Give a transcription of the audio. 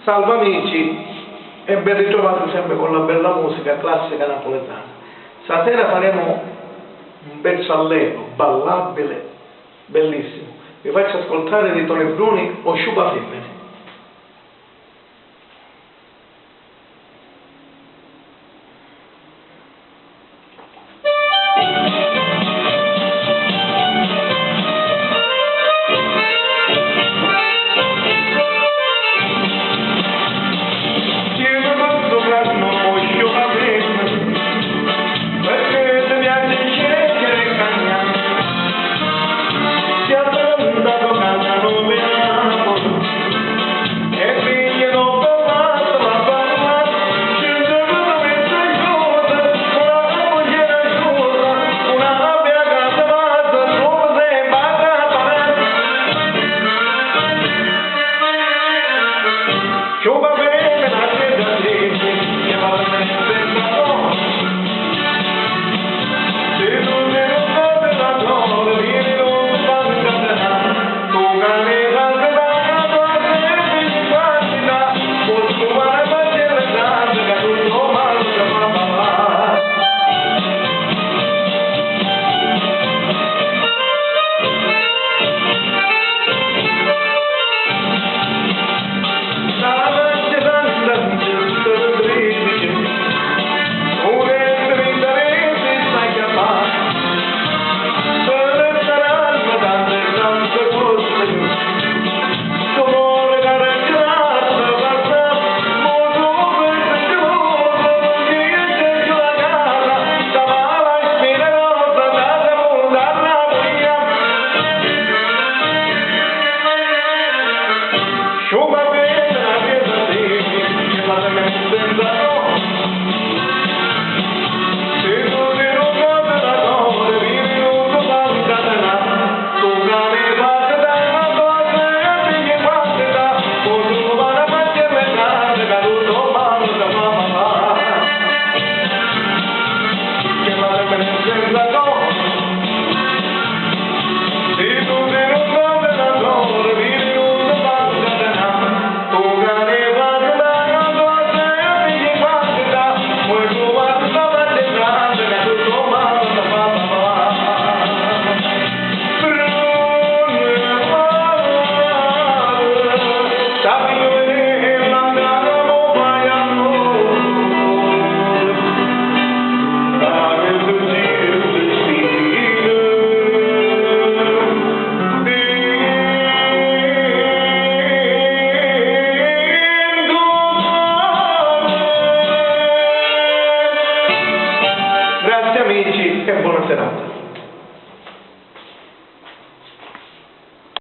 Salve amici e ben ritrovati sempre con la bella musica classica napoletana. Stasera faremo un pezzo allegro, ballabile, bellissimo. Vi faccio ascoltare di Toni Bruni o Sciupa Femmine. Grazie amici e buona serata.